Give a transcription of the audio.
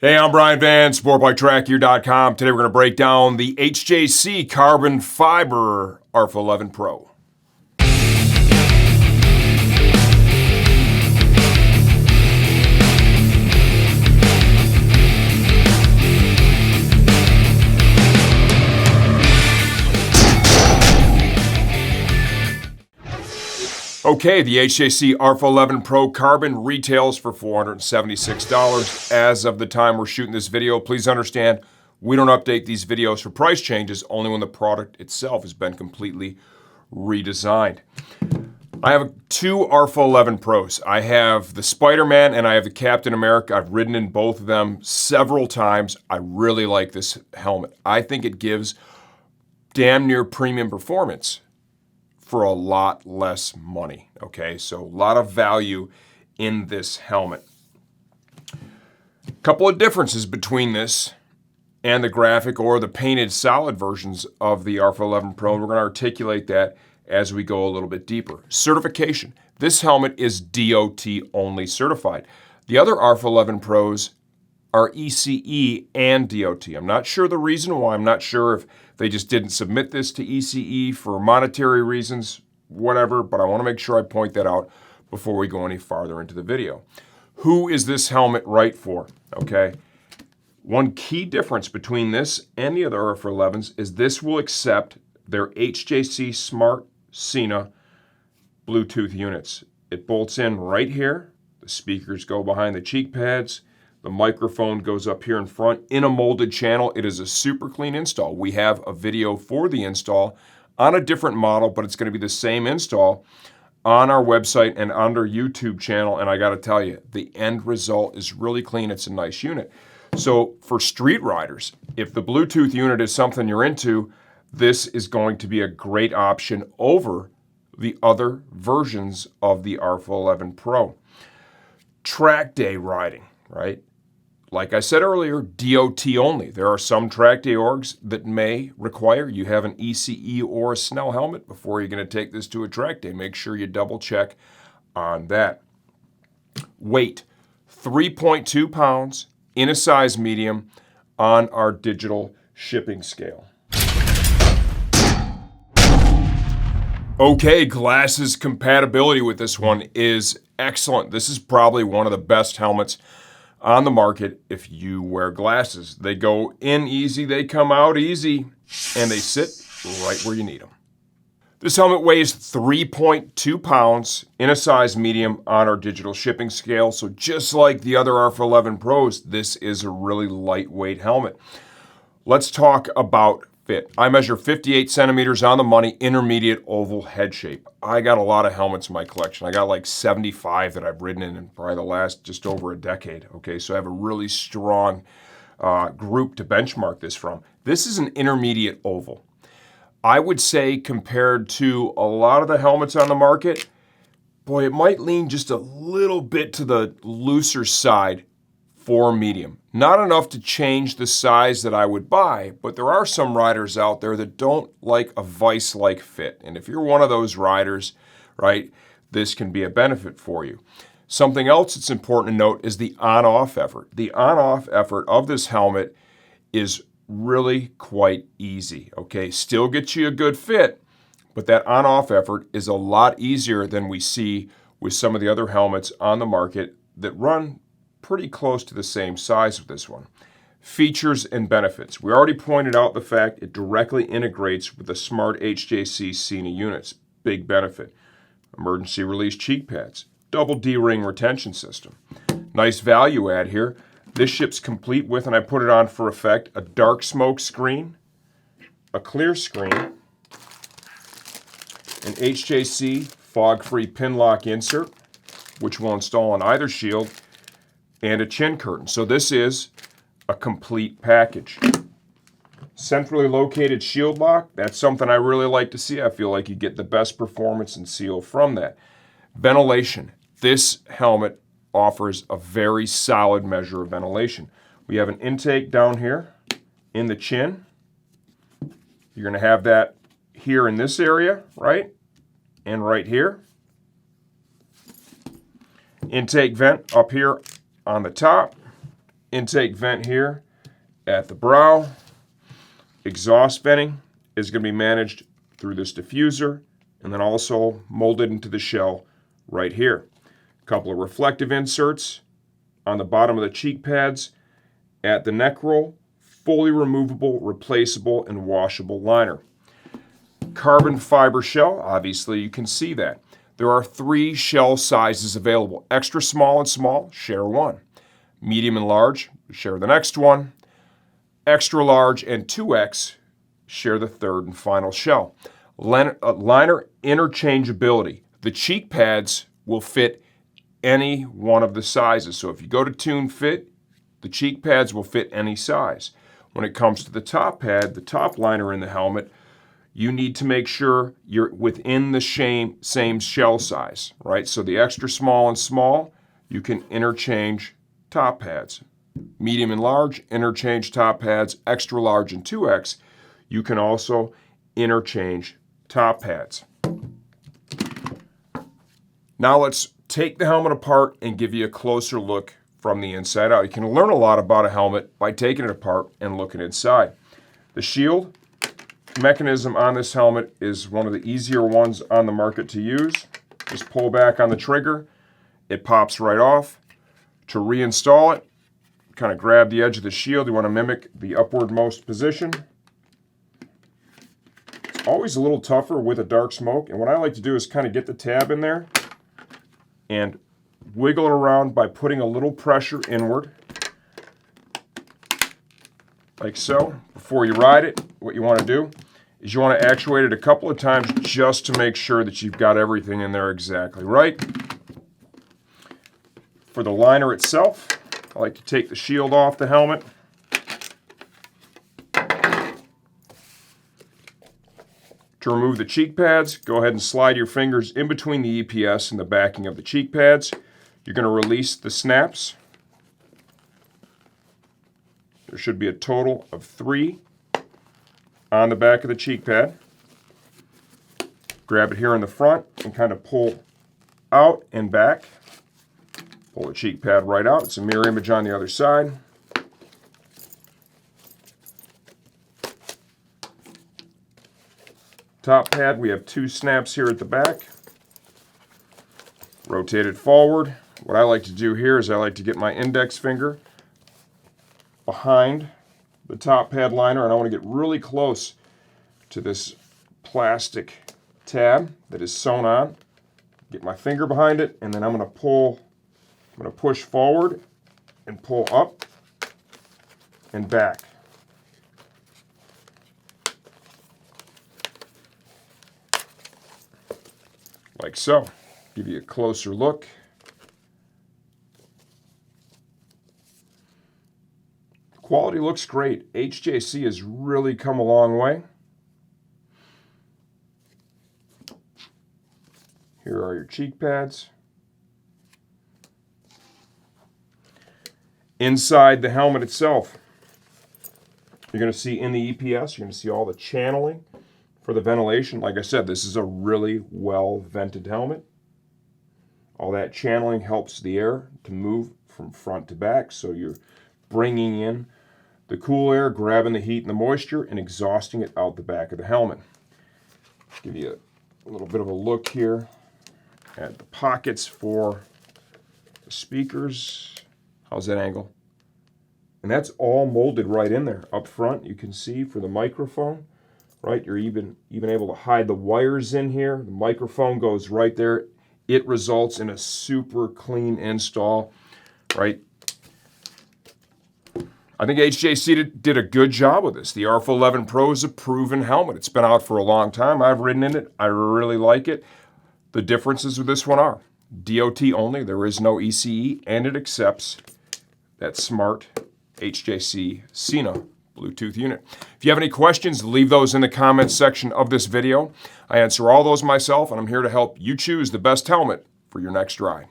Hey, I'm Brian Van, SportbikeTrackGear.com. Today we're going to break down the HJC Carbon Fiber RPHA 11 Pro. Okay, the HJC RPHA 11 Pro Carbon retails for $476 as of the time we're shooting this video. Please understand, we don't update these videos for price changes, only when the product itself has been completely redesigned. I have two RPHA 11 Pros. I have the Spider-Man and I have the Captain America. I've ridden in both of them several times. I really like this helmet. I think it gives damn near premium performance for a lot less money, okay? So a lot of value in this helmet. A couple of differences between this and the graphic or the painted solid versions of the RPHA 11 Pro, and we're gonna articulate that as we go a little bit deeper. Certification. This helmet is DOT only certified. The other RPHA 11 Pros are ECE and DOT. I'm not sure the reason why. I'm not sure if they just didn't submit this to ECE for monetary reasons, whatever, but I want to make sure I point that out before we go any farther into the video. Who is this helmet right for? Okay. One key difference between this and the other RPHA 11s is this will accept their HJC Smart Sena Bluetooth units. It bolts in right here. The speakers go behind the cheek pads. The microphone goes up here in front in a molded channel. It is a super clean install. We have a video for the install on a different model, but it's going to be the same install on our website and on our YouTube channel. And I got to tell you, the end result is really clean. It's a nice unit. So for street riders, if the Bluetooth unit is something you're into, this is going to be a great option over the other versions of the RPHA 11 Pro. Track day riding, right? Like I said earlier, DOT only. There are some track day orgs that may require you have an ECE or a Snell helmet before you're going to take this to a track day. Make sure you double check on that. Weight, 3.2 pounds in a size medium on our digital shipping scale. Okay, glasses compatibility with this one is excellent. This is probably one of the best helmets on the market if you wear glasses. They go in easy, they come out easy, and they sit right where you need them. This helmet weighs 3.2 pounds in a size medium on our digital shipping scale. So just like the other RPHA 11 Pros, this is a really lightweight helmet. Let's talk about fit. I measure 58 centimeters on the money, intermediate oval head shape. I got a lot of helmets in my collection. I got like 75 that I've ridden in probably the last just over a decade. Okay, so I have a really strong group to benchmark this from. This is an intermediate oval. I would say compared to a lot of the helmets on the market, boy, it might lean just a little bit to the looser side for medium. Not enough to change the size that I would buy, but there are some riders out there that don't like a vice-like fit. And if you're one of those riders, right, this can be a benefit for you. Something else that's important to note is the on-off effort. The on-off effort of this helmet is really quite easy, okay? Still gets you a good fit, but that on-off effort is a lot easier than we see with some of the other helmets on the market that run pretty close to the same size with this one. Features and benefits. We already pointed out the fact it directly integrates with the smart HJC Sena units. Big benefit. Emergency release cheek pads. Double D-ring retention system. Nice value add here. This ships complete with, and I put it on for effect, a dark smoke screen, a clear screen, an HJC fog-free pin lock insert, which will install on either shield, and a chin curtain. So this is a complete package. Centrally located shield lock, that's something I really like to see. I feel like you get the best performance and seal from that. Ventilation. This helmet offers a very solid measure of ventilation. We have an intake down here in the chin. You're going to have that here in this area, right? And right here. Intake vent up here on the top. intake vent here at the brow. Exhaust venting is going to be managed through this diffuser and then also molded into the shell right here. A couple of reflective inserts on the bottom of the cheek pads at the neck roll. Fully removable, replaceable, and washable liner. Carbon fiber shell, obviously you can see that. There are 3 shell sizes available. Extra small and small, share one. Medium and large, share the next one. Extra large and 2X, share the third and final shell. Liner interchangeability. The cheek pads will fit any one of the sizes. So if you go to Tune Fit, the cheek pads will fit any size. When it comes to the top pad, the top liner in the helmet, you need to make sure you're within the same shell size, right? So the extra small and small, you can interchange top pads. Medium and large, interchange top pads. Extra large and 2X, you can also interchange top pads. Now let's take the helmet apart and give you a closer look from the inside out. You can learn a lot about a helmet by taking it apart and looking inside. The shield mechanism on this helmet is one of the easier ones on the market to use. Just pull back on the trigger, it pops right off. To reinstall it, kind of grab the edge of the shield. You want to mimic the upwardmost position. It's always a little tougher with a dark smoke, and what I like to do is kind of get the tab in there and wiggle it around by putting a little pressure inward, like so. Before you ride it, what you want to do is you want to actuate it a couple of times just to make sure that you've got everything in there exactly right. For the liner itself, I like to take the shield off the helmet. To remove the cheek pads, go ahead and slide your fingers in between the EPS and the backing of the cheek pads. You're going to release the snaps. There should be a total of 3 on the back of the cheek pad. Grab it here in the front and kind of pull out and back. Pull the cheek pad right out. It's a mirror image on the other side. Top pad, we have 2 snaps here at the back. Rotate it forward. What I like to do here is I like to get my index finger behind the top pad liner, and I want to get really close to this plastic tab that is sewn on. Get my finger behind it, and then I'm going to push forward and pull up and back. Like so. Give you a closer look. Quality looks great. HJC has really come a long way. Here are your cheek pads. Inside the helmet itself, you're going to see in the EPS, you're going to see all the channeling for the ventilation. Like I said, this is a really well-vented helmet. All that channeling helps the air to move from front to back, so you're bringing in the cool air, grabbing the heat and the moisture, and exhausting it out the back of the helmet. Give you a little bit of a look here at the pockets for the speakers. How's that angle? And that's all molded right in there. Up front, you can see for the microphone, right? You're even able to hide the wires in here. The microphone goes right there. It results in a super clean install, right? I think HJC did a good job with this. The RPHA 11 Pro is a proven helmet. It's been out for a long time. I've ridden in it. I really like it. The differences with this one are DOT only. There is no ECE, and it accepts that smart HJC Sena Bluetooth unit. If you have any questions, leave those in the comments section of this video. I answer all those myself, and I'm here to help you choose the best helmet for your next ride.